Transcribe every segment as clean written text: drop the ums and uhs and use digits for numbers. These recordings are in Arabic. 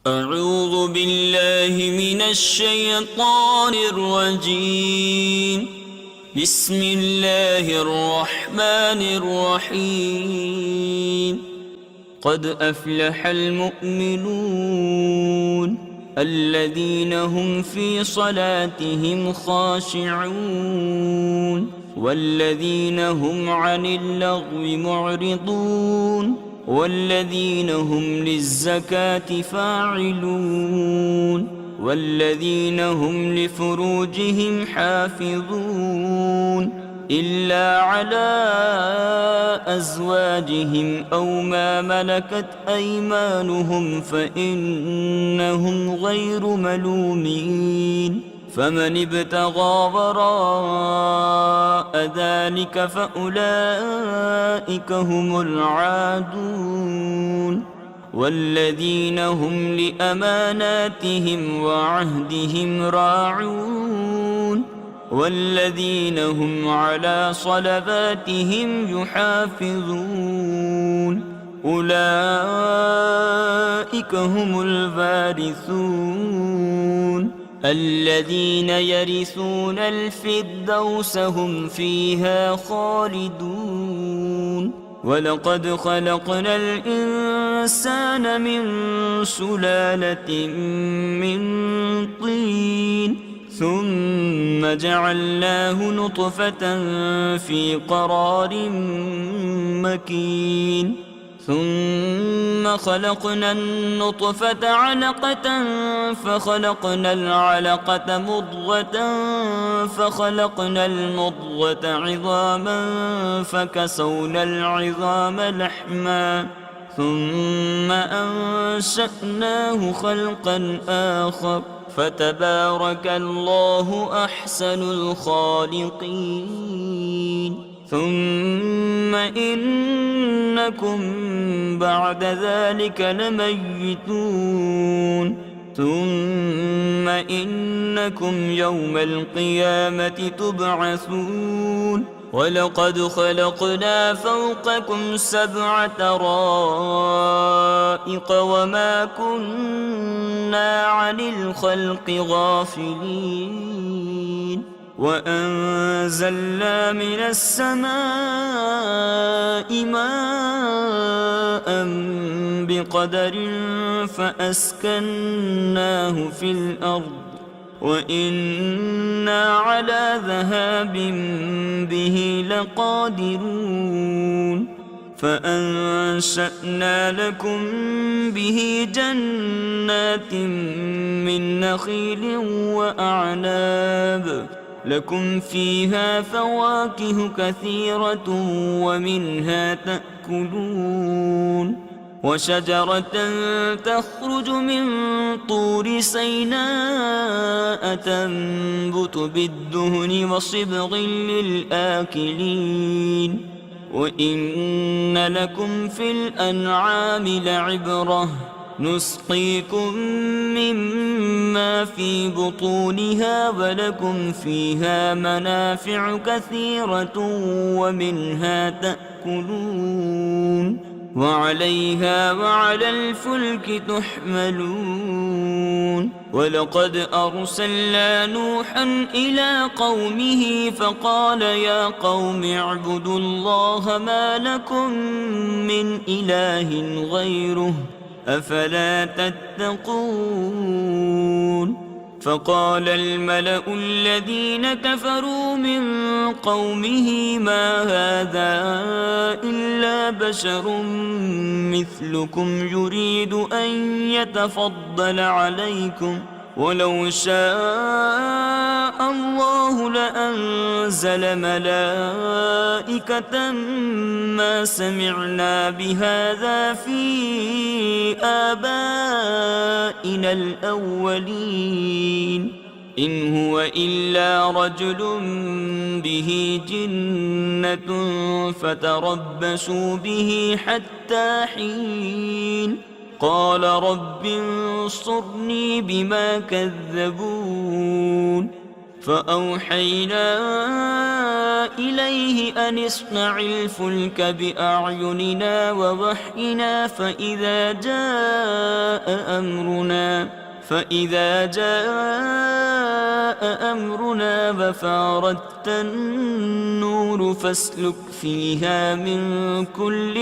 أعوذ بالله من الشيطان الرجيم. بسم الله الرحمن الرحيم. قد أفلح المؤمنون الذين هم في صلاتهم خاشعون والذين هم عن اللغو معرضون والذين هم للزكاة فاعلون والذين هم لفروجهم حافظون إلا على أزواجهم أو ما ملكت أيمانهم فإنهم غير ملومين. فمن ابتغى وراء ذلك فأولئك هم العادون والذين هم لأماناتهم وعهدهم راعون والذين هم على صلواتهم يحافظون أولئك هم الوارثون الذين يرثون الفردوس هم فيها خالدون. ولقد خلقنا الإنسان من سلالة من طين ثم جعلناه نطفة في قرار مكين ثم خلقنا النطفة علقة فخلقنا العلقة مضغة فخلقنا المضغة عظاما فكسونا العظام لحما ثم أنشأناه خلقا آخر فتبارك الله أحسن الخالقين. ثم إنكم بعد ذلك لميتون ثم إنكم يوم القيامة تبعثون. ولقد خلقنا فوقكم 7 طرائق وما كنا عن الخلق غافلين وأنزلنا من السماء ماء بقدر فأسكناه في الأرض وإنا على ذهاب به لقادرون فأنشأنا لكم به جنات من نخيل وأعناب لكم فيها فواكه كثيرة ومنها تأكلون وشجرة تخرج من طور سيناء تنبت بالدهن وصبغ للآكلين وإن لكم في الأنعام لعبرة نسقيكم مما في بطونها ولكم فيها منافع كثيرة ومنها تأكلون وعليها وعلى الفلك تحملون. ولقد أرسلنا نوحا إلى قومه فقال يا قوم اعبدوا الله ما لكم من إله غيره أفلا تتقون. فقال الملأ الذين كفروا من قومه ما هذا إلا بشر مثلكم يريد أن يتفضل عليكم ولو شاء الله لأنزل ملائكة ما سمعنا بهذا في آبائنا الأولين إن هو إلا رجل به جنة فتربصوا به حتى حين. قال رب انصرني بما كذبون فأوحينا إليه أن اصنع الفلك بأعيننا ووحينا فإذا جاء أمرنا وفاردت النور فاسلك فيها من كل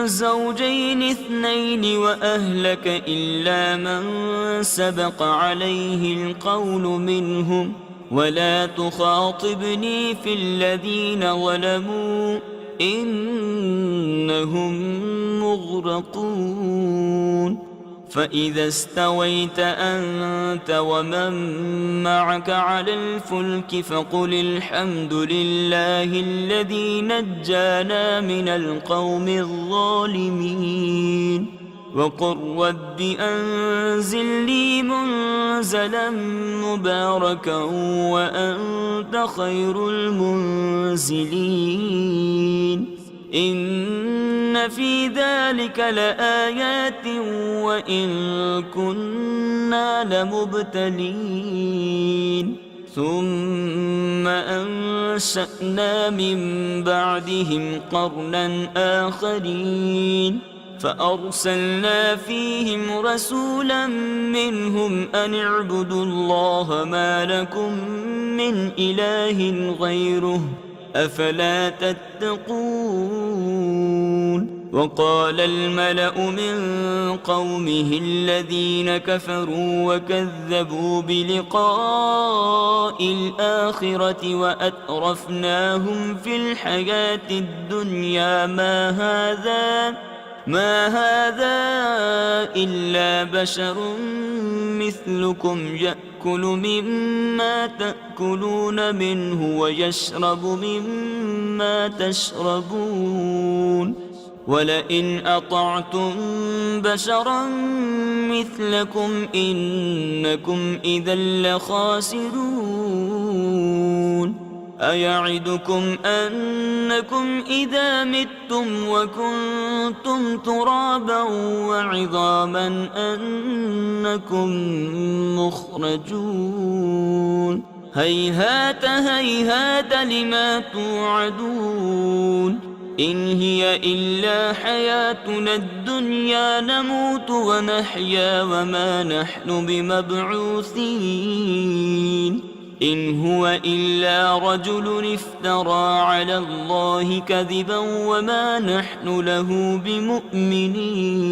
زوجين اثنين وأهلك إلا من سبق عليه القول منهم ولا تخاطبني في الذين ظلموا إنهم مغرقون فإذا استويت أنت ومن معك على الفلك فقل الحمد لله الذي نجانا من القوم الظالمين وقل رب أنزل لي منزلا مباركا وأنت خير المنزلين إن في ذلك لآيات وإن كنا لمبتلين ثم أنشأنا من بعدهم قرنا آخرين فأرسلنا فيهم رسولا منهم أن اعبدوا الله ما لكم من إله غيره أفلا تتقون وقال الملأ من قومه الذين كفروا وكذبوا بلقاء الآخرة وأترفناهم في الحياة الدنيا ما هذا إلا بشر مثلكم يأكل مما تأكلون منه ويشرب مما تشربون ولئن أطعتم بشرا مثلكم إنكم إذا لخاسرون أيعدكم أنكم إذا متم وكنتم ترابا وعظاما أنكم مخرجون هيهات هيهات لما توعدون إن هي إلا حياتنا الدنيا نموت ونحيا وما نحن بمبعوثين إن هو إلا رجل افترى على الله كذبا وما نحن له بمؤمنين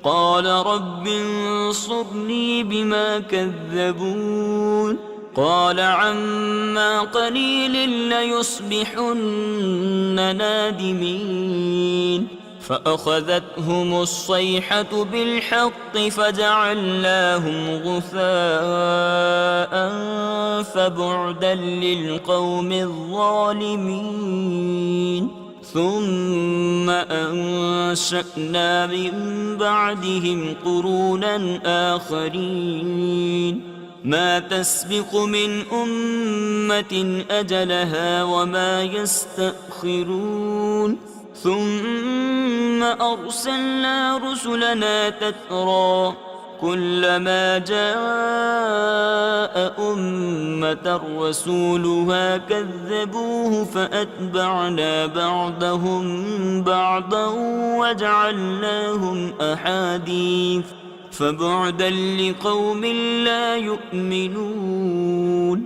قال رب انصرني بما كذبون قال عما قليل ليصبحن نادمين فأخذتهم الصيحة بالحق فجعلناهم غثاء فبعدا للقوم الظالمين ثم أنشأنا من بعدهم قرونا آخرين ما تسبق من أمة أجلها وما يستأخرون ثم أرسلنا رسلنا تترى كلما جاء أمة رسولها كذبوه فأتبعنا بعضهم بعضا وجعلناهم أحاديث فبعدا لقوم لا يؤمنون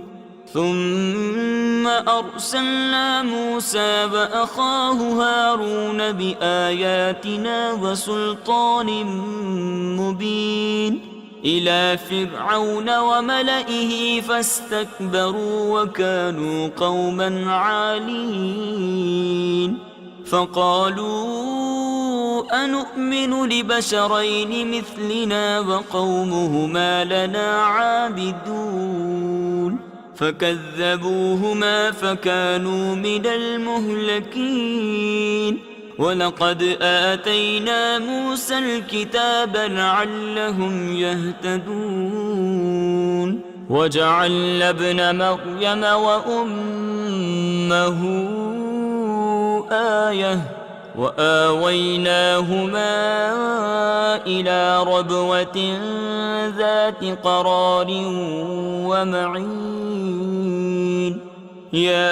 ثم أرسلنا موسى وأخاه هارون بآياتنا وسلطان مبين إلى فرعون وملئه فاستكبروا وكانوا قوما عالين فقالوا أنؤمن لبشرين مثلنا وقومهما لنا عابدون فكذبوهما فكانوا من المهلكين ولقد آتينا موسى الكتاب لعلهم يهتدون وجعلنا ابن مريم وأمه وآويناهما إلى ربوة ذات قرار ومعين يا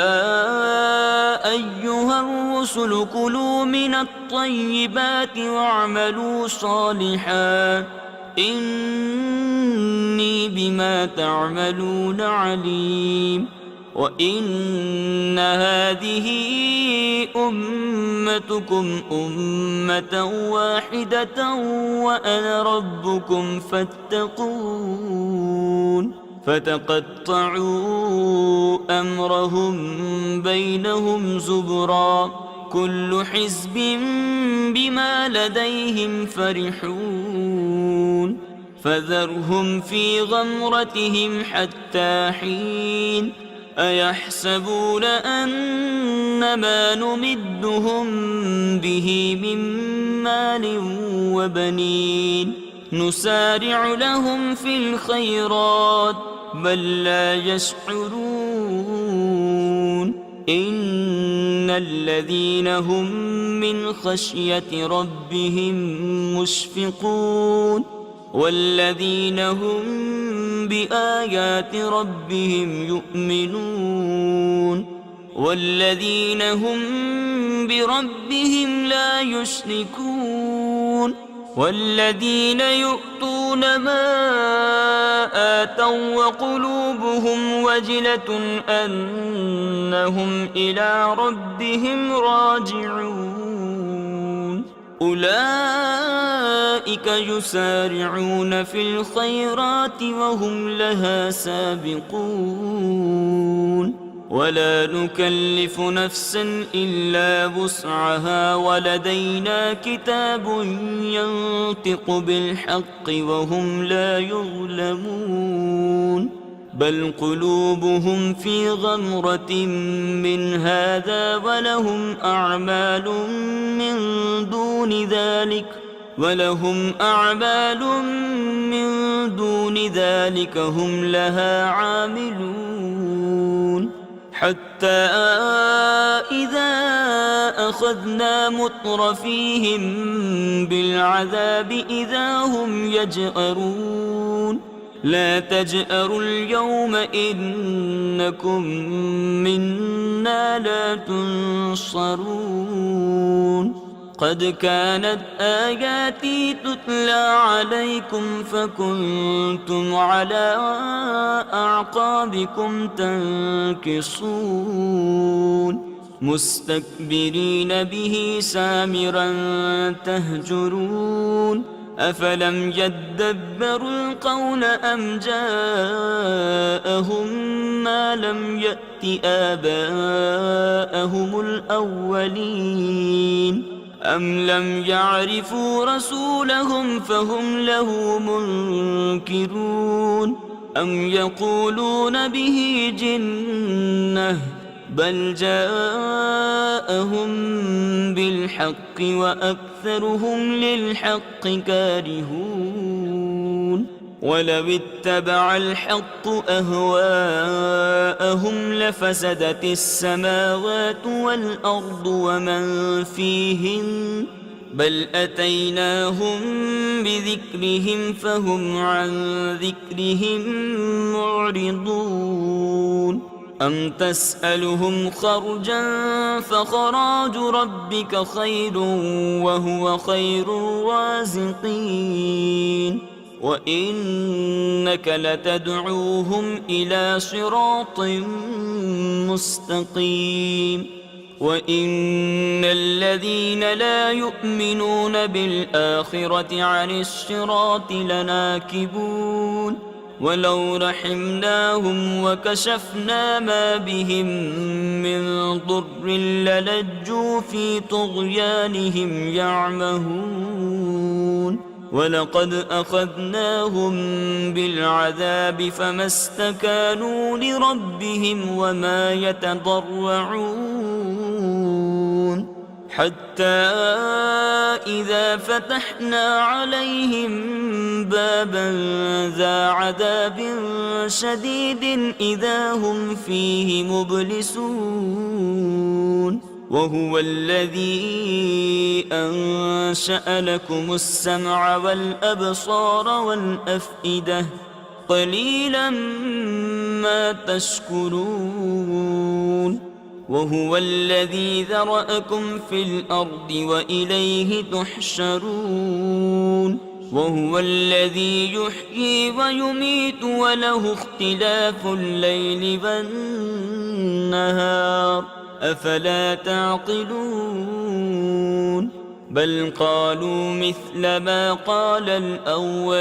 أيها الرسل كلوا من الطيبات واعملوا صالحا إني بما تعملون عليم وإن هذه أمتكم أمة واحدة وأنا ربكم فاتقون فتقطعوا أمرهم بينهم زبرا كل حزب بما لديهم فرحون فذرهم في غمرتهم حتى حين أيحسبون أن ما نمدهم به من مال وبنين نسارع لهم في الخيرات بل لا يشعرون إن الذين هم من خشية ربهم مشفقون والذين هم بآيات ربهم يؤمنون والذين هم بربهم لا يشركون والذين يؤتون ما آتوا وقلوبهم وجلة أنهم إلى ربهم راجعون أولئك يسارعون في الخيرات وهم لها سابقون ولا نكلف نفسا إلا وسعها ولدينا كتاب ينطق بالحق وهم لا يظلمون بل قلوبهم في غمرة من هذا ولهم أعمال من دون ذلك هم لها عاملون حتى إذا أخذنا مترفيهم بالعذاب إذا هم يجأرون لا تجأروا اليوم إنكم منا لا تنصرون قد كانت آياتي تتلى عليكم فكنتم على أعقابكم تنكصون مستكبرين به سامرا تهجرون أفلم يدبروا القول أم جاءهم ما لم يأت آباءهم الأولين أم لم يعرفوا رسولهم فهم له منكرون أم يقولون به جنة بل جاءهم بالحق وأكثرهم للحق كارهون ولو اتبع الحق أهواءهم لفسدت السماوات والأرض ومن فيهن بل أتيناهم بذكرهم فهم عن ذكرهم معرضون أم تسألهم خرجا فخراج ربك خير وهو خير الرازقين وإنك لتدعوهم إلى صراط مستقيم وإن الذين لا يؤمنون بالآخرة عن الصراط لناكبون ولو رحمناهم وكشفنا ما بهم من ضر للجوا في طغيانهم يعمهون ولقد أخذناهم بالعذاب فما استكانوا لربهم وما يتضرعون حتى إذا فتحنا عليهم بابا ذا عذاب شديد إذا هم فيه مبلسون وهو الذي أنشأ لكم السمع والأبصار والأفئدة قليلا ما تشكرون وهو الذي ذرأكم في الأرض وإليه تحشرون وهو الذي يحيي ويميت وله اختلاف الليل والنهار أفلا تعقلون بل قالوا مثل ما قال الأولون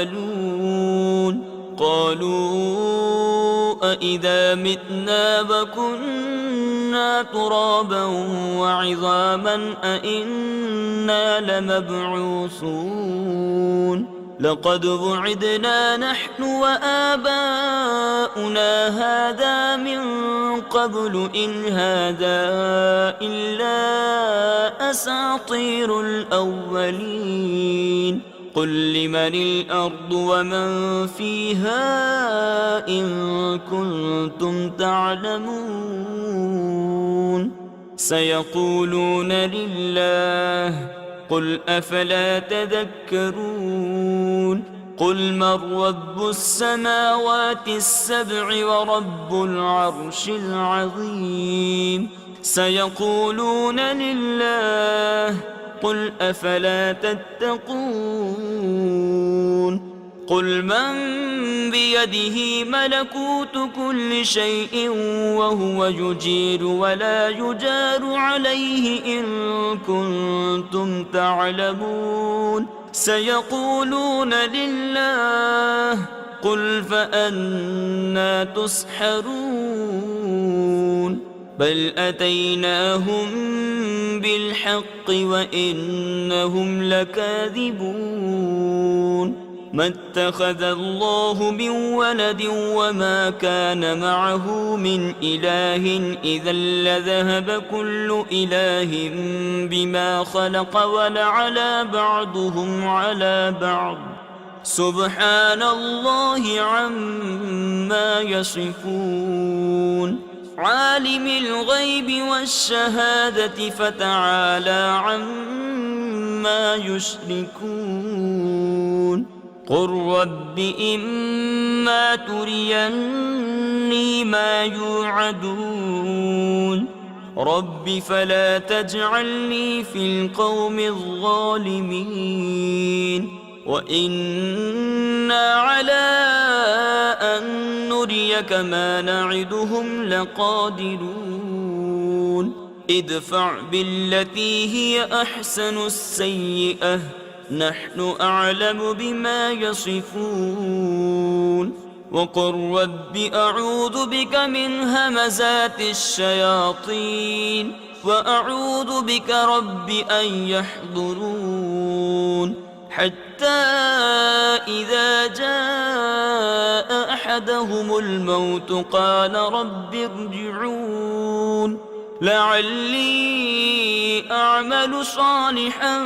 قالوا أإذا متنا وكنا ترابا وعظاما أإنا لمبعوثون لقد وعدنا نحن وآباؤنا هذا من قبل إن هذا إلا أساطير الأولين قل لمن الأرض ومن فيها إن كنتم تعلمون سيقولون لله قل أفلا تذكرون قل من رب السماوات السبع ورب العرش العظيم سيقولون لله قل أفلا تتقون قل من بيده ملكوت كل شيء وهو يجير ولا يجار عليه إن كنتم تعلمون سيقولون لله قل فأنى تسحرون بل أتيناهم بالحق وإنهم لكاذبون ما اتخذ الله من ولد وما كان معه من إله إذا لذهب كل إله بما خلق ولعلى بعضهم على بعض سبحان الله عما يصفون عالم الغيب والشهادة فتعالى عما يشركون قل رب إما تريني ما يوعدون رب فلا تجعلني في القوم الظالمين وإنا على أن نريك ما نعدهم لقادرون ادفع بالتي هي أحسن السيئة نحن أعلم بما يصفون وقل رب أعوذ بك من همزات الشياطين وأعوذ بك رب أن يحضرون حتى إذا جاء أحدهم الموت قال رب ارجعون لعلي أعمل صالحا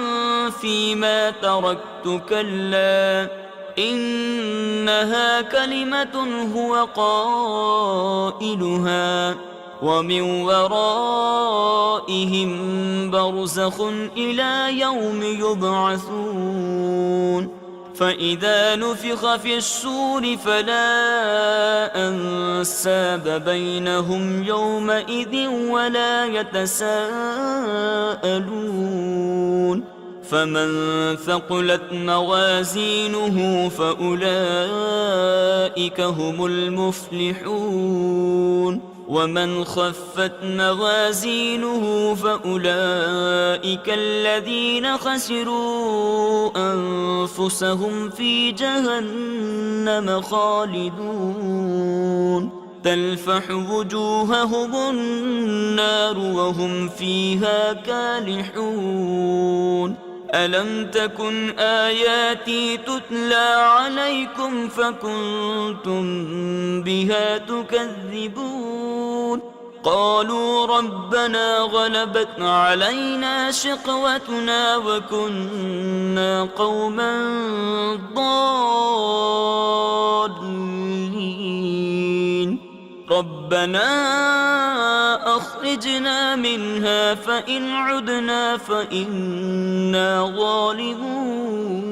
فيما تركت كلا إنها كلمة هو قائلها ومن ورائهم برزخ إلى يوم يبعثون فإذا نفخ في الصور فلا أنساب بينهم يومئذ ولا يتساءلون فمن ثقلت موازينه فأولئك هم المفلحون ومن خفت موازينه فأولئك الذين خسروا أنفسهم في جهنم خالدون تلفح وجوههم النار وهم فيها كالحون ألم تكن آياتي تتلى عليكم فكنتم بها تكذبون قالوا ربنا غلبت علينا شقوتنا وكنا قوما ضالين ربنا أخرجنا منها فإن عدنا فإنا ظالمون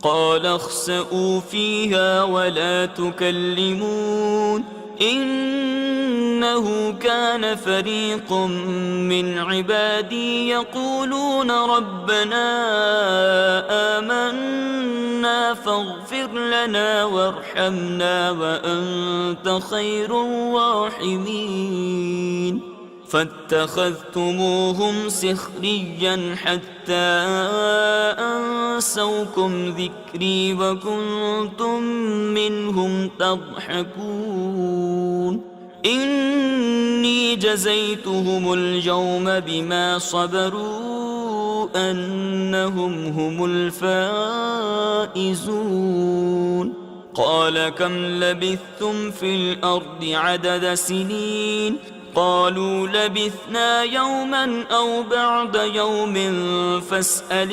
قال اخسئوا فيها ولا تكلمون إنه كان فريق من عبادي يقولون ربنا آمنا فاغفر لنا وارحمنا وأنت خير الراحمين فاتخذتموهم سخريا حتى أنسوكم ذكري وكنتم منهم تضحكون إني جزيتهم اليوم بما صبروا أنهم هم الفائزون قال كم لبثتم في الأرض عدد سنين قالوا لبثنا يوما أو بعد يوم فاسأل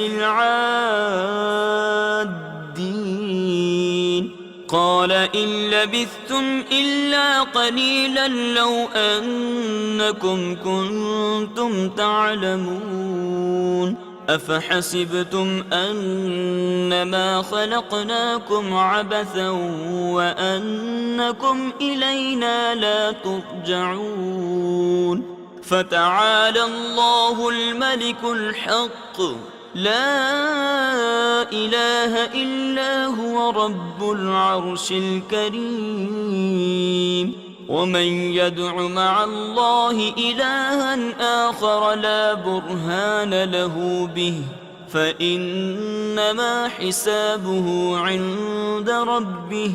العادين قال إن لبثتم إلا قليلا لو أنكم كنتم تعلمون أفحسبتم أنما خلقناكم عبثا وأنكم إلينا لا ترجعون فتعالى الله الملك الحق لا إله إلا هو رب العرش الكريم ومن يدع مع الله إلها آخر لا برهان له به فإنما حسابه عند ربه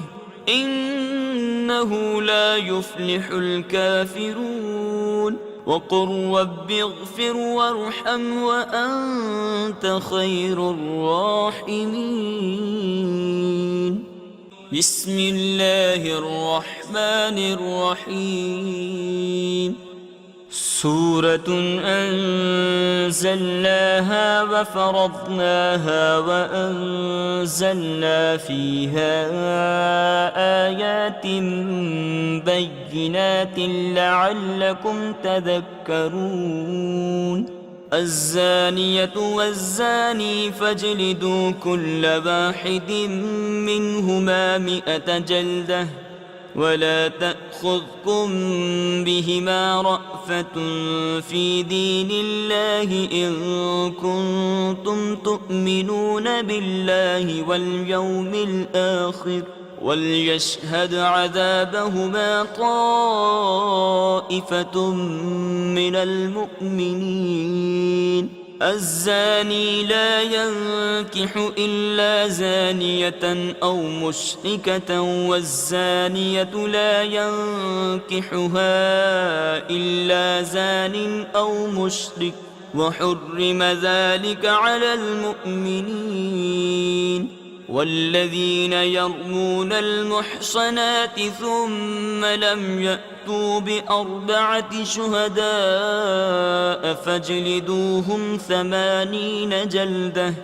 إنه لا يفلح الكافرون وقل رب اغفر وارحم وأنت خير الراحمين بسم الله الرحمن الرحيم سورة أنزلناها وفرضناها وأنزلنا فيها آيات بينات لعلكم تذكرون الزانية والزاني فاجلدوا كل واحد منهما 100 جلدة ولا تأخذكم بهما رأفة في دين الله إن كنتم تؤمنون بالله واليوم الآخر وليشهد عذابهما طائفة من المؤمنين الزاني لا ينكح إلا زانية أو مشركة والزانية لا ينكحها إلا زان أو مشرك وحرم ذلك على المؤمنين والذين يرمون المحصنات ثم لم يأتوا ب4 شهداء فاجلدوهم 80 جلدة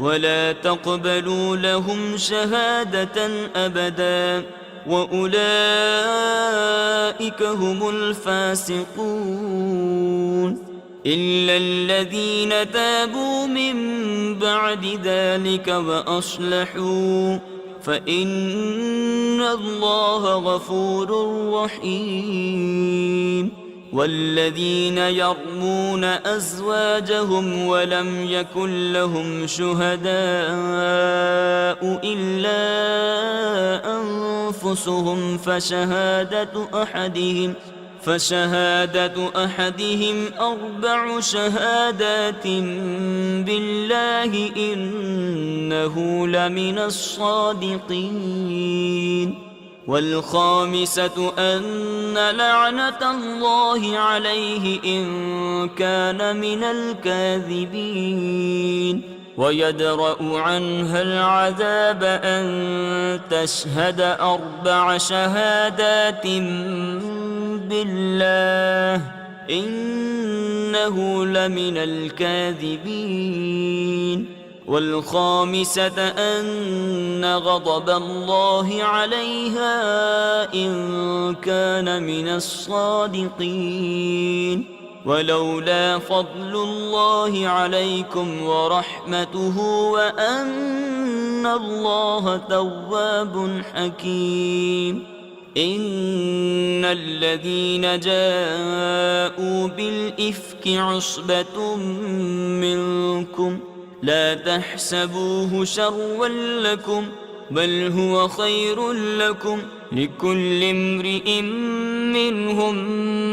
ولا تقبلوا لهم شهادة أبدا وأولئك هم الفاسقون إلا الذين تابوا من بعد ذلك وأصلحوا فإن الله غفور رحيم والذين يرمون أزواجهم ولم يكن لهم شهداء إلا أنفسهم فشهادة أحدهم 4 شهادات بالله إنه لمن الصادقين والخامسة أن لعنة الله عليه إن كان من الكاذبين ويدرأ عنها العذاب أن تشهد 4 شهادات بالله إنه لمن الكاذبين والخامسة أن غضب الله عليها إن كان من الصادقين. ولولا فضل الله عليكم ورحمته وأن الله تواب حكيم. إن الذين جاءوا بالإفك عصبة منكم لا تحسبوه شرا لكم بل هو خير لكم، لكل امرئ منهم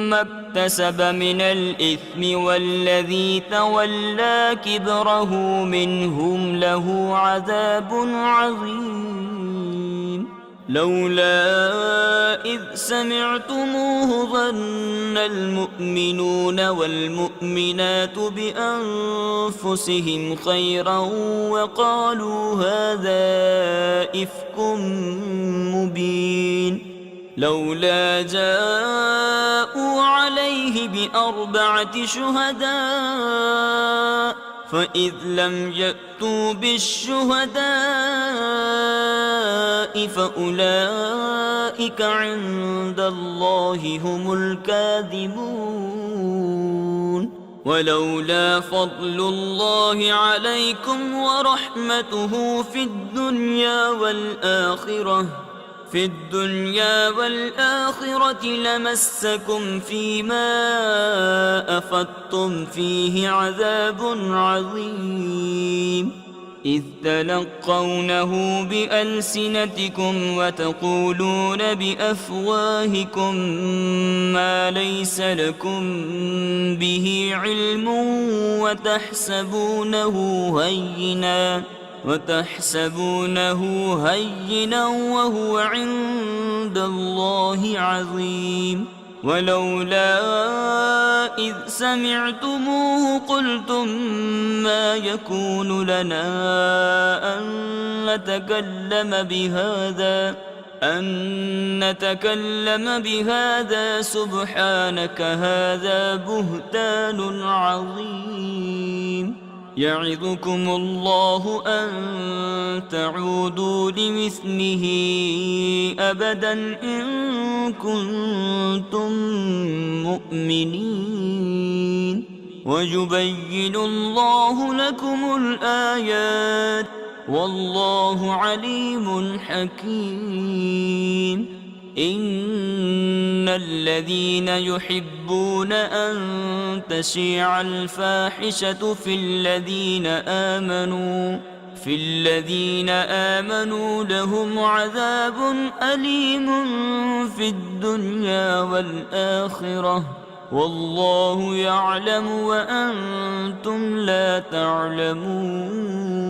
ما اكتسب من الإثم والذي تولى كبره منهم له عذاب عظيم. لولا إذ سمعتموه ظن المؤمنون والمؤمنات بأنفسهم خيرا وقالوا هذا إفك مبين. لولا جاءوا عليه بأربعة شهداء فإذ لم يأتوا بالشهداء فأولئك عند الله هم الكاذبون. ولولا فضل الله عليكم ورحمته في الدنيا والآخرة لمسكم فيما أفضتم فيه عذاب عظيم، إذ تلقونه بألسنتكم وتقولون بأفواهكم ما ليس لكم به علم وتحسبونه هينا وهو عند الله عظيم. ولولا إذ سمعتموه قلتم ما يكون لنا أن نتكلم بهذا سبحانك هذا بهتان عظيم. يعظكم الله أن تعودوا لمثله أبدا إن كنتم مؤمنين، ويبين الله لكم الآيات والله عليم حكيم. إن الذين يحبون أن تشيع الفاحشة في الذين آمنوا لهم عذاب أليم في الدنيا والآخرة والله يعلم وأنتم لا تعلمون.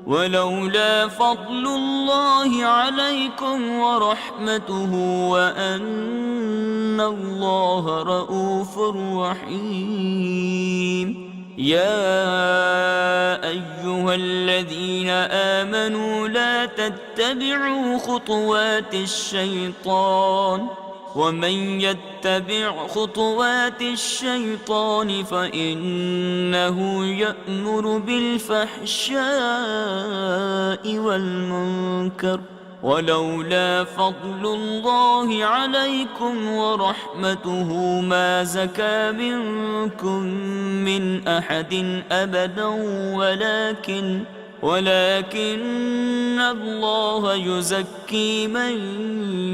ولولا فضل الله عليكم ورحمته وأن الله رؤوف رحيم. يا أيها الذين آمنوا لا تتبعوا خطوات الشيطان ومن يتبع خطوات الشيطان فإنه يأمر بالفحشاء والمنكر. ولولا فضل الله عليكم ورحمته ما زكى منكم من أحد أبدا ولكن الله يزكي من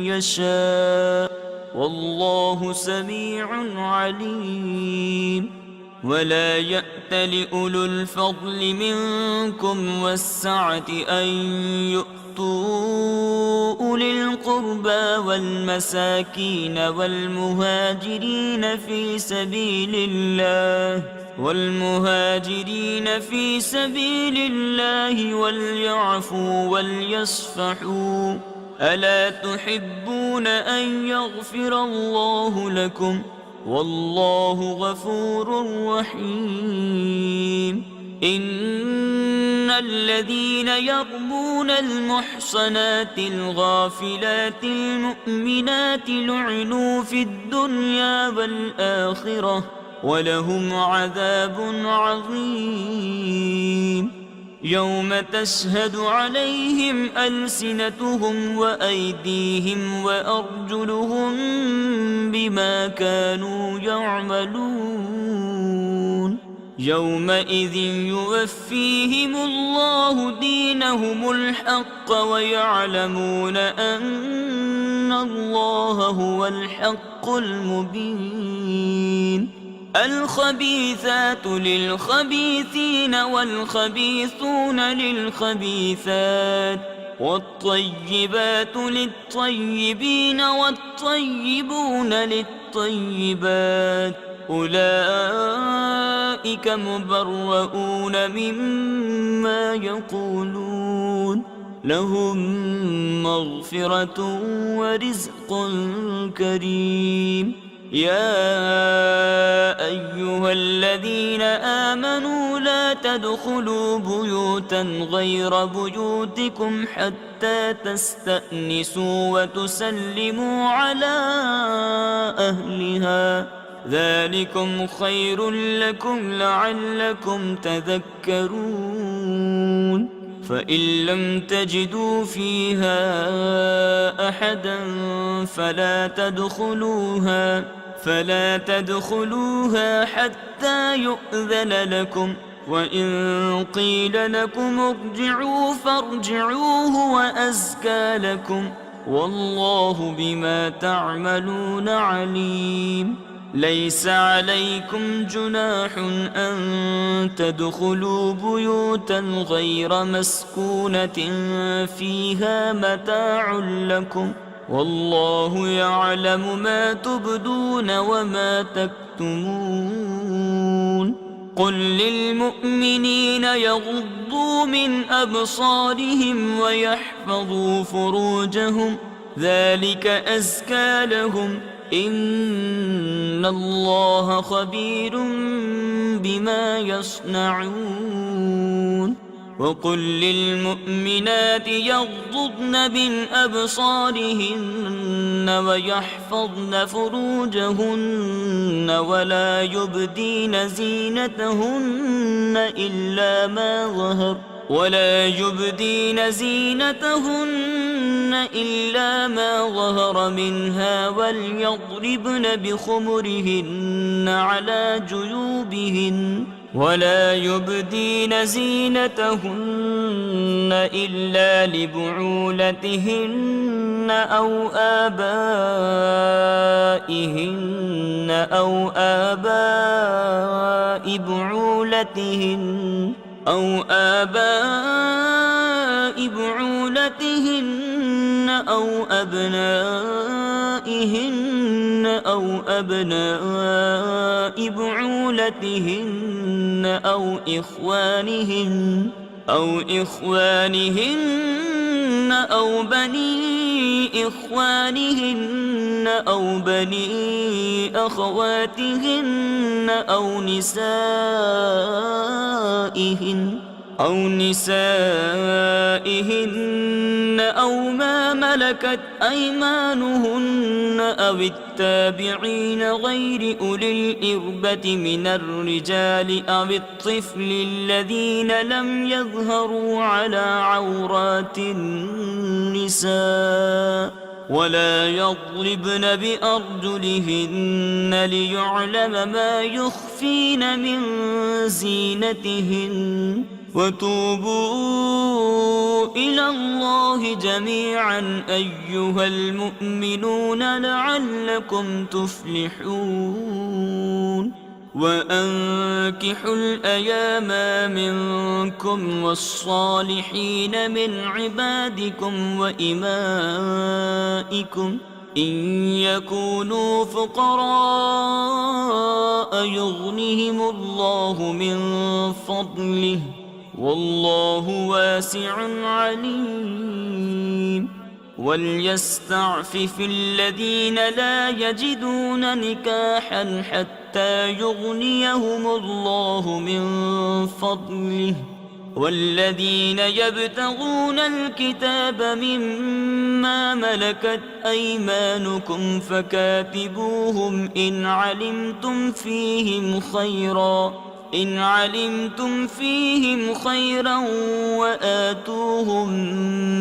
يشاء والله سميع عليم. ولا يأت لأولو الفضل منكم والسعة أن يؤتوا أولي القربى والمساكين والمهاجرين في سبيل الله وليعفوا وليصفحوا. ألا تحبون أن يغفر الله لكم والله غفور رحيم. إن الذين يرمون المحصنات الغافلات المؤمنات لعنوا في الدنيا والآخرة ولهم عذاب عظيم. يوم تشهد عليهم ألسنتهم وأيديهم وأرجلهم بما كانوا يعملون يومئذ يوفيهم الله دينهم الحق ويعلمون أن الله هو الحق المبين الخبيثات للخبيثين والخبيثون للخبيثات والطيبات للطيبين والطيبون للطيبات أولئك مبرؤون مما يقولون لهم مغفرة ورزق كريم يا أيها الذين آمنوا لا تدخلوا بيوتا غير بيوتكم حتى تستأنسوا وتسلموا على أهلها ذلكم خير لكم لعلكم تذكرون فإن لم تجدوا فيها أحدا فلا تدخلوها حتى يؤذن لكم وإن قيل لكم ارجعوا فارجعوا هو أزكى لكم والله بما تعملون عليم ليس عليكم جناح أن تدخلوا بيوتا غير مسكونة فيها متاع لكم والله يعلم ما تبدون وما تكتمون قل للمؤمنين يغضوا من أبصارهم ويحفظوا فروجهم ذلك أزكى لهم إن الله خبير بما يصنعون وقل للمؤمنات يغضضن من أبصارهن ويحفظن فروجهن ولا يبدين زينتهن إلا ما ظهر منها وليضربن بخمرهن على جيوبهن ولا يبدين زينتهن إلا لبعولتهن أو آباء بعولتهن أو أبنائهن أو إخوانهن أو بني إخوانهن أو بني أخواتهن أو نسائهن أو ما ملكت أيمانهن أو التابعين غير أولي الإربة من الرجال أو الطفل الذين لم يظهروا على عورات النساء ولا يضربن بأرجلهن ليعلم ما يخفين من زينتهن وتوبوا إلى الله جميعا أيها المؤمنون لعلكم تفلحون وأنكحوا الأيام منكم والصالحين من عبادكم وإمائكم إن يكونوا فقراء يغنهم الله من فضله والله واسع عليم وليستعفف الذين لا يجدون نكاحا حتى يغنيهم الله من فضله والذين يبتغون الكتاب مما ملكت أيمانكم فكاتبوهم إن علمتم فيهم خيرا إن علمتم فيهم خيرا وآتوهم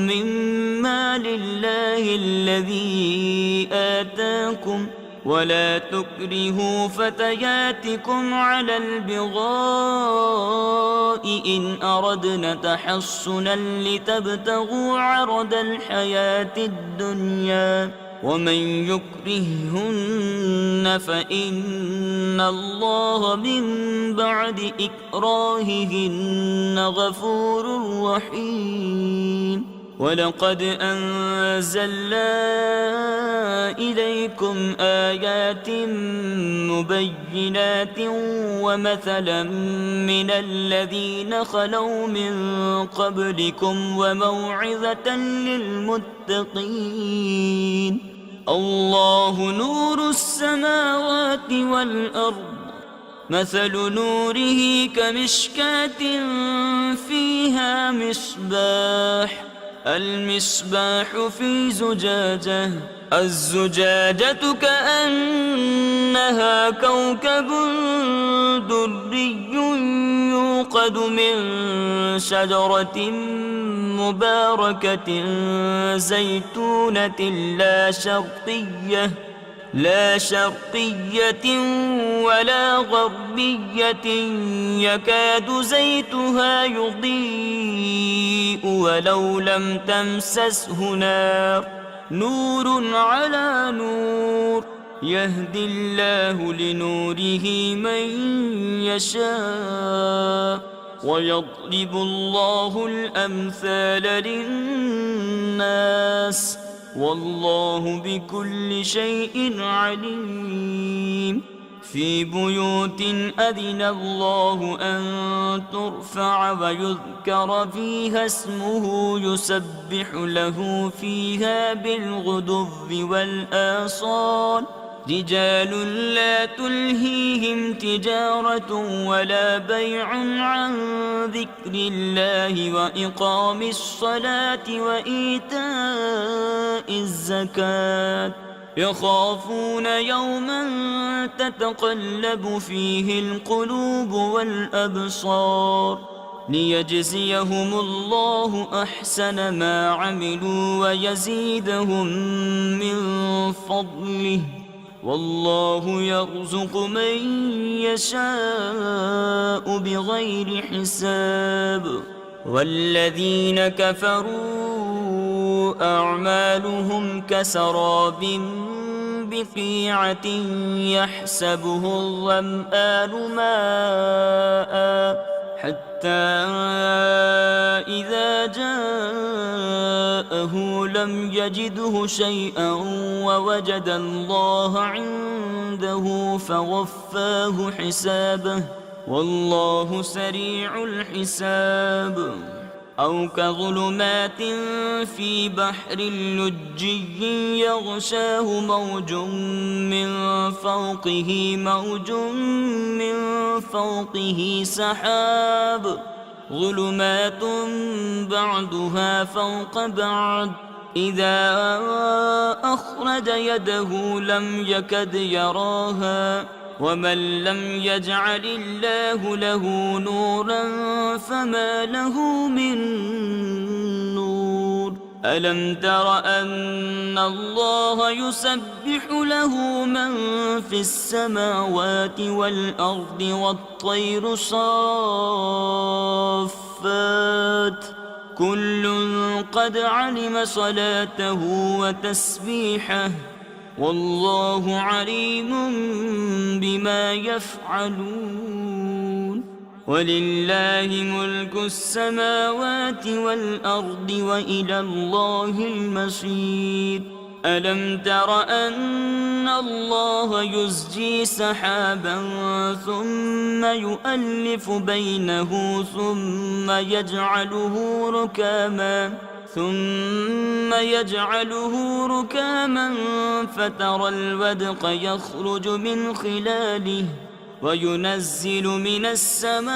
مما لله الذي آتاكم ولا تكرهوا فتياتكم على البغاء إن أردنا تحصنا لتبتغوا عرض الحياة الدنيا ومن يكرههن فإن الله من بعد إكراههن غفور رحيم ولقد أنزلنا إليكم آيات مبينات ومثلا من الذين خلوا من قبلكم وموعظة للمتقين الله نور السماوات والأرض مثل نوره كمشكاة فيها مصباح المصباح في زجاجة الزجاجة كأنها كوكب دري يوقد من شجرة مباركة زيتونة لا شرقية ولا غربية يكاد زيتها يضيء ولو لم تمسسه نار نور على نور يهدي الله لنوره من يشاء ويضرب الله الأمثال للناس والله بكل شيء عليم في بيوت أذن الله أن ترفع ويذكر فيها اسمه يسبح له فيها بالغدو والآصال رجال لا تلهيهم تجارة ولا بيع عن ذكر الله وإقام الصلاة وإيتاء الزكاة يخافون يوما تتقلب فيه القلوب والأبصار ليجزيهم الله أحسن ما عملوا ويزيدهم من فضله والله يرزق من يشاء بغير حساب والذين كفروا أعمالهم كسراب بقيعة يحسبه الظمآن ماء حتى إذا جاءه لم يجده شيئا ووجد الله عنده فوفاه حسابه والله سريع الحساب أو كظلمات في بحر لجي يغشاه موج من فوقه سحاب ظلمات بعضها فوق بعض إذا أخرج يده لم يكد يراها ومن لم يجعل الله له نورا فما له من نور ألم تر أن الله يسبح له من في السماوات والأرض والطير صافات كل قد علم صلاته وتسبيحه والله عليم بما يفعلون ولله ملك السماوات والأرض وإلى الله المصير ألم تر أن الله يزجي سحابا ثم يؤلف بينه ثم يجعله ركاما فترى الودق يخرج من خلاله وينزل من السماء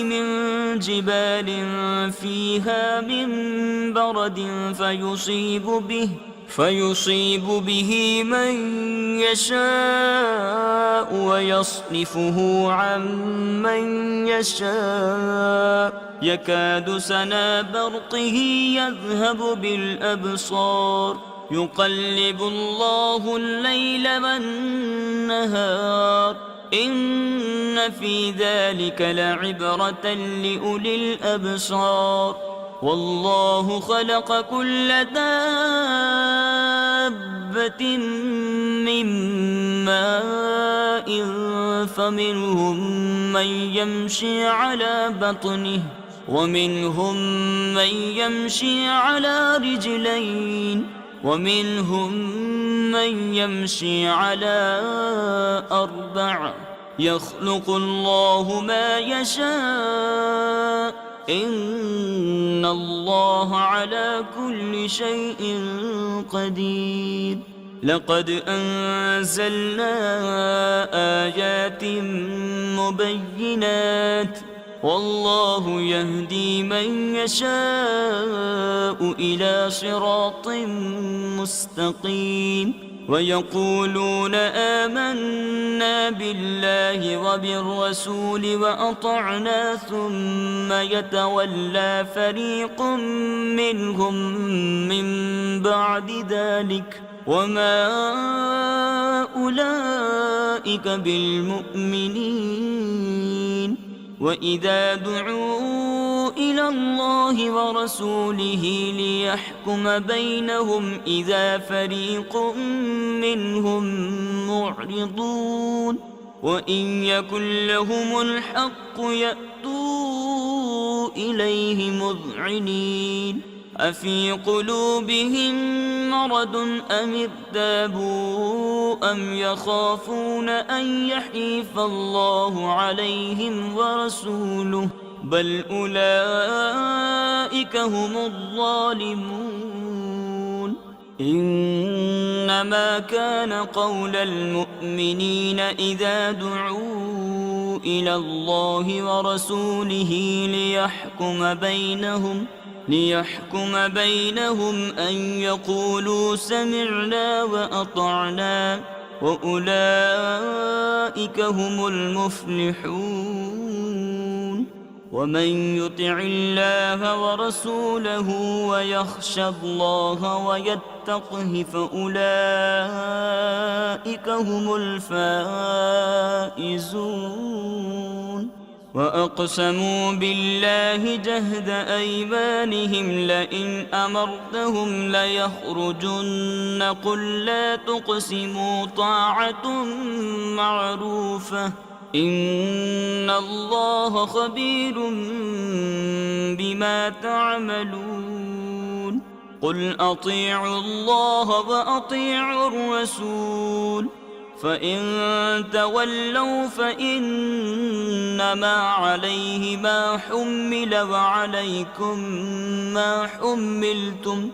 من جبال فيها من برد فيصيب به من يشاء ويصرفه عن من يشاء يكاد سنا برقه يذهب بالأبصار يقلب الله الليل والنهار إن في ذلك لعبرة لأولي الأبصار والله خلق كل دابة من ماء فمنهم من يمشي على بطنه ومنهم من يمشي على رجلين ومنهم من يمشي على أربع يخلق الله ما يشاء إن الله على كل شيء قدير لقد أنزلنا آيات مبينات والله يهدي من يشاء إلى صراط مستقيم ويقولون آمنا بالله وبالرسول وأطعنا ثم يتولى فريق منهم من بعد ذلك وما أولئك بالمؤمنين وإذا دعوا إلى الله ورسوله ليحكم بينهم إذا فريق منهم معرضون وإن يكن لهم الحق يأتوا إليه مذعنين أفي قلوبهم مرض أم ارتابوا أم يخافون أن يحيف الله عليهم ورسوله بل أولئك هم الظالمون إنما كان قول المؤمنين إذا دعوا إلى الله ورسوله ليحكم بينهم أن يقولوا سمعنا وأطعنا وأولئك هم المفلحون ومن يطع الله ورسوله ويخشى الله ويتقه فأولئك هم الفائزون وأقسموا بالله جهد أيمانهم لئن أمرتهم ليخرجن قل لا تقسموا طاعة معروفة إن الله خبير بما تعملون قل أطيعوا الله وأطيعوا الرسول فإن تولوا فإنما عليه ما حمل وعليكم ما حملتم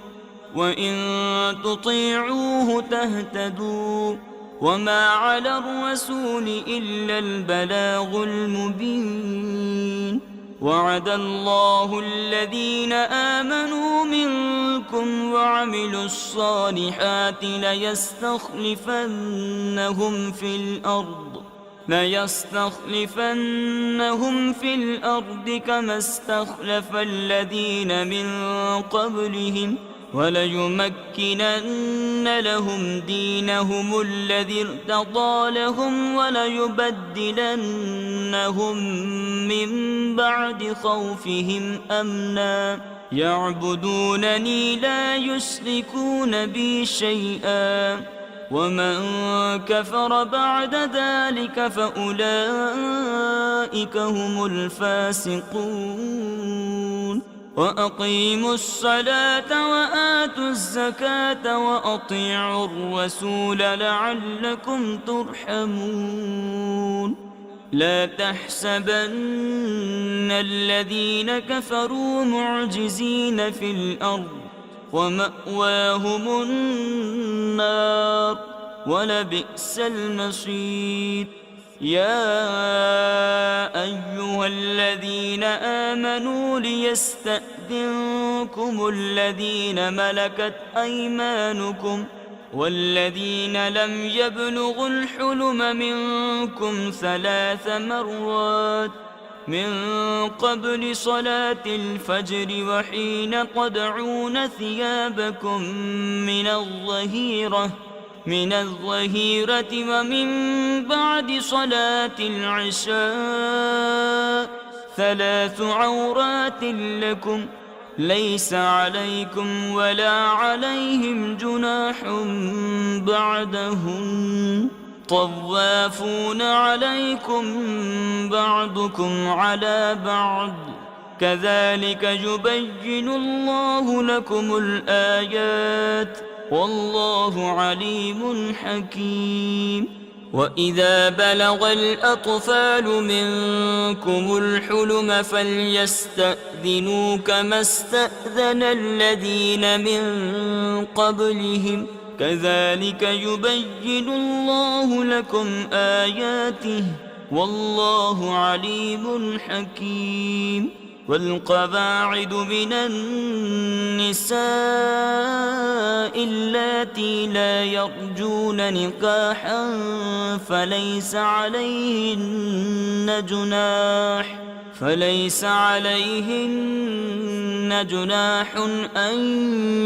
وإن تطيعوه تهتدوا وما على الرسول إلا البلاغ المبين وعد الله الذين آمنوا منكم وعملوا الصالحات ليستخلفنهم في الأرض كما استخلف الذين من قبلهم وليمكنن لهم دينهم الذي ارتضى لهم وليبدلنهم من بعد خوفهم أمنا يعبدونني لا يشركون بي شيئا ومن كفر بعد ذلك فأولئك هم الفاسقون وأقيموا الصلاة وآتوا الزكاة وأطيعوا الرسول لعلكم ترحمون لا تحسبن الذين كفروا معجزين في الأرض ومأواهم النار ولبئس المصير يا أيها الذين آمنوا آمنوا ليستأذنكم الذين ملكت أيمانكم والذين لم يبلغوا الحلم منكم 3 مرات من قبل صلاة الفجر وحين تضعون ثيابكم من الظهيرة ومن بعد صلاة العشاء 3 عورات لكم ليس عليكم ولا عليهم جناح بعدهم طوافون عليكم بعضكم على بعض كذلك يبين الله لكم الآيات والله عليم حكيم. وإذا بلغ الأطفال منكم الحلم فليستأذنوا كما استأذن الذين من قبلهم كذلك يبين الله لكم آياته والله عليم حكيم. والقواعد من النساء اللاتي لا يرجون نكاحا فليس عليهن جناح أن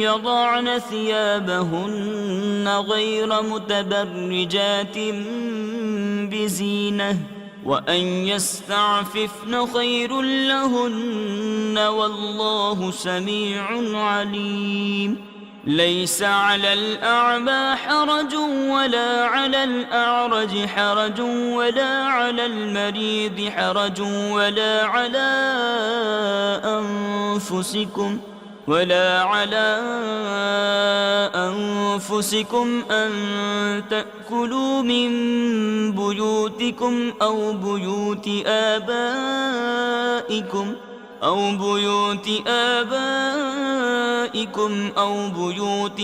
يضعن ثيابهن غير متبرجات بزينة وأن يستعففن خير لهن والله سميع عليم. ليس على الأعمى حرج ولا على الأعرج حرج ولا على المريض حرج ولا على أنفسكم أن تأكلوا من بيوتكم أو بيوت آبائكم أو بيوت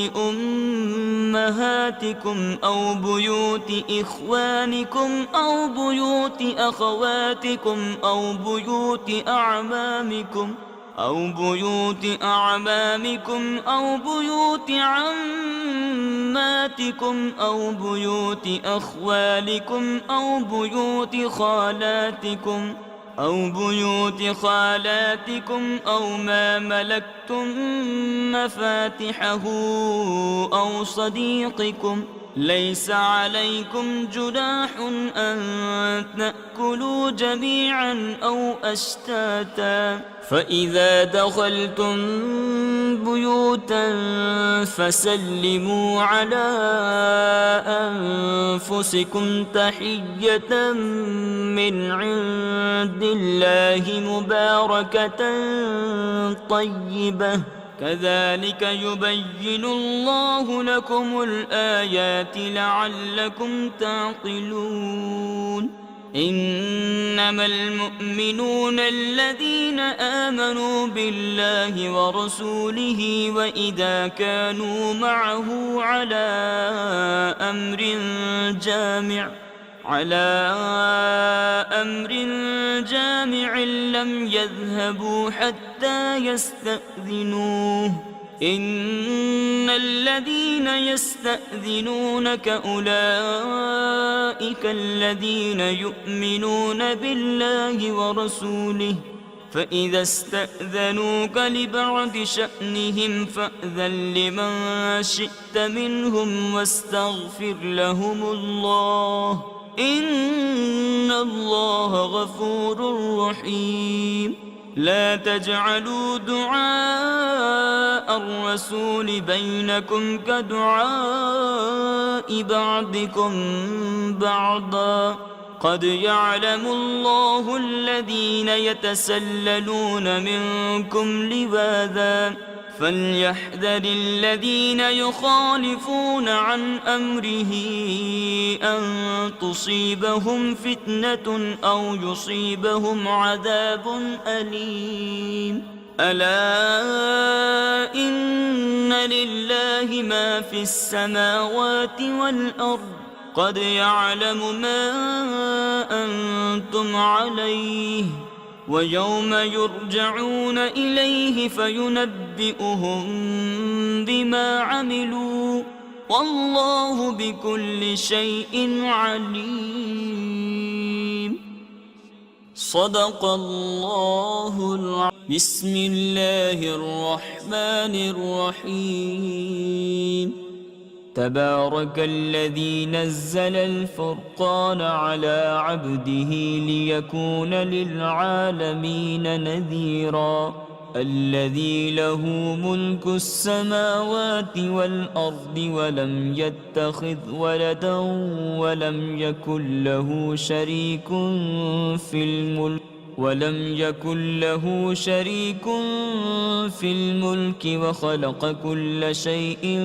أمهاتكم أو بيوت إخوانكم أو بيوت أخواتكم أو بيوت أعمامكم أو بيوت عماتكم أو بيوت أخوالكم أو بيوت خالاتكم أو ما ملكتم مفاتحه أو صديقكم ليس عليكم جناح أن تأكلوا جميعا أو أشتاتا فإذا دخلتم بيوتا فسلموا على أنفسكم تحية من عند الله مباركة طيبة كذلك يبين الله لكم الآيات لعلكم تعقلون. إنما المؤمنون الذين آمنوا بالله ورسوله وإذا كانوا معه على أمر جامع لم يذهبوا حتى يستأذنوه إن الذين يستأذنونك أولئك الذين يؤمنون بالله ورسوله فإذا استأذنوك لبعض شأنهم فأذن لمن شئت منهم واستغفر لهم الله إن الله غفور رحيم. لا تجعلوا دعاء الرسول بينكم كدعاء بعضكم بعضا قد يعلم الله الذين يتسللون منكم لواذا فليحذر الذين يخالفون عن أمره أن تصيبهم فتنة أو يصيبهم عذاب أليم. ألا إن لله ما في السماوات والأرض قد يعلم ما أنتم عليه ويوم يرجعون إليه فينبئهم بما عملوا والله بكل شيء عليم. صدق الله العظيم. بسم الله الرحمن الرحيم. تبارك الذي نزل الفرقان على عبده ليكون للعالمين نذيرا. الذي له ملك السماوات والأرض ولم يتخذ ولدا ولم يكن له شريك في الملك وخلق كل شيء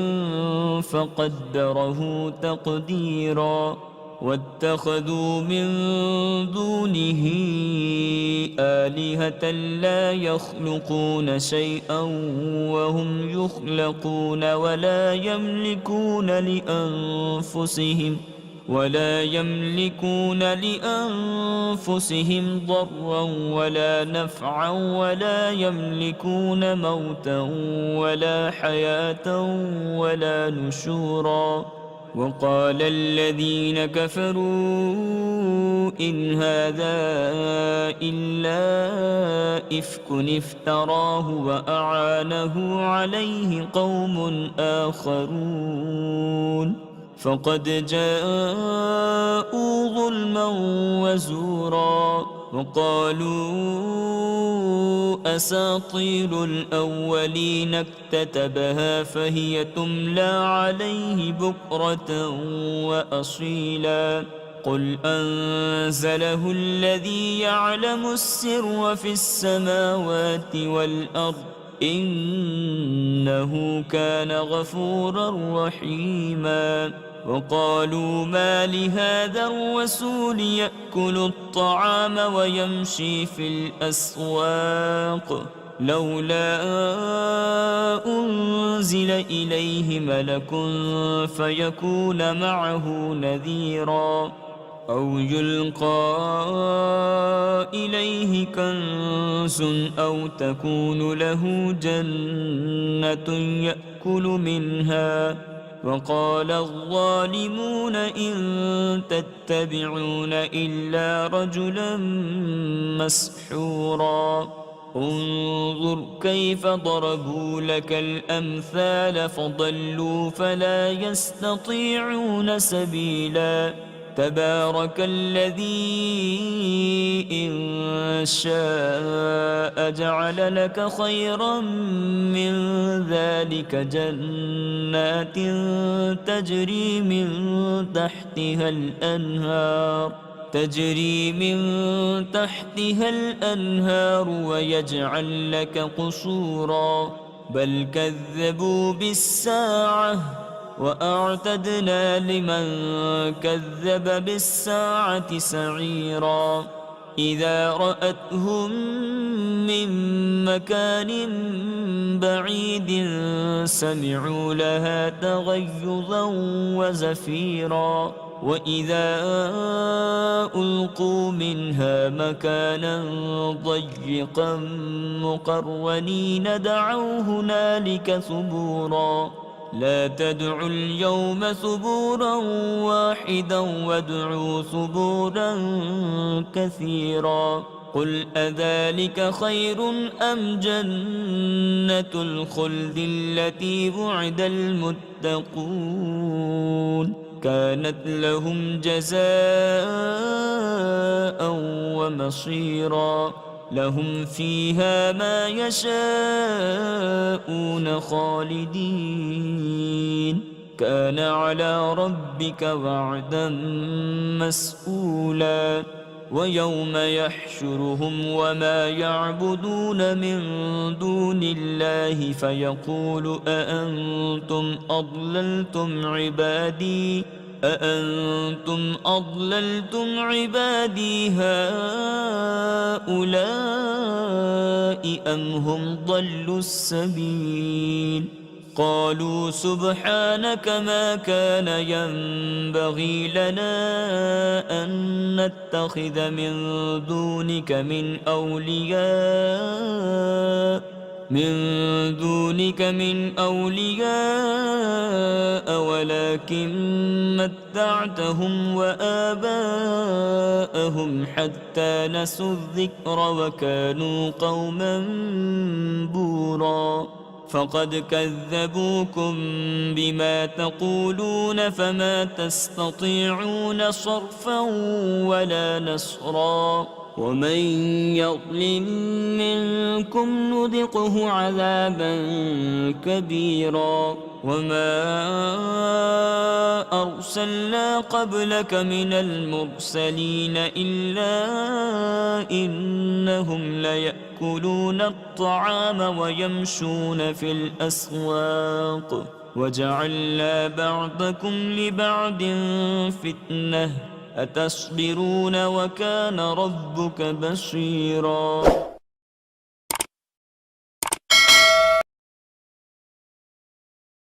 فقدره تقديرا. واتخذوا من دونه آلهة لا يخلقون شيئا وهم يخلقون ولا يملكون لأنفسهم ضرا ولا نفعا ولا يملكون موتا ولا حياة ولا نشورا. وقال الذين كفروا إن هذا إلا إفك افتراه وأعانه عليه قوم آخرون فقد جاءوا ظلما وزورا. وقالوا أساطير الأولين اكتتبها فهي تملى عليه بكرة وأصيلا. قل أنزله الذي يعلم السر في السماوات والأرض إنه كان غفورا رحيما. وقالوا ما لهذا الرسول يأكل الطعام ويمشي في الأسواق لولا أنزل إليه ملك فيكون معه نذيرا أو يلقى إليه كنز أو تكون له جنة يأكل منها. وقال الظالمون إن تتبعون إلا رجلا مسحورا. انظر كيف ضربوا لك الأمثال فضلوا فلا يستطيعون سبيلا. تبارك الذي إن شاء جعل لك خيرا من ذلك جنات تجري من تحتها الأنهار ويجعل لك قصورا. بل كذبوا بالساعة وأعتدنا لمن كذب بالساعة سعيرا. إذا رأتهم من مكان بعيد سمعوا لها تغيظا وزفيرا. وإذا ألقوا منها مكانا ضيقا مقرنين دعوا هنالك ثبورا. لا تدعوا اليوم ثبورا واحدا وادعوا ثبورا كثيرا. قل أذلك خير أم جنة الخلد التي وعد المتقون كانت لهم جزاء ومصيرا. لهم فيها ما يشاءون خالدين كان على ربك وعدا مسئولا. ويوم يحشرهم وما يعبدون من دون الله فيقول أأنتم أضللتم عبادي هؤلاء أم هم ضلوا السبيل قالوا سبحانك ما كان ينبغي لنا أن نتخذ من دونك من أولياء ولكن متعتهم وآباءهم حتى نسوا الذكر وكانوا قوما بورا فقد كذبوكم بما تقولون فما تستطيعون صرفا ولا نصرا ومن يظلم منكم نذقه عذابا كبيرا وما أرسلنا قبلك من المرسلين إلا إنهم ليأكلون الطعام ويمشون في الأسواق وجعلنا بعضكم لبعض فتنة أتصبرون وكان ربك بصيرا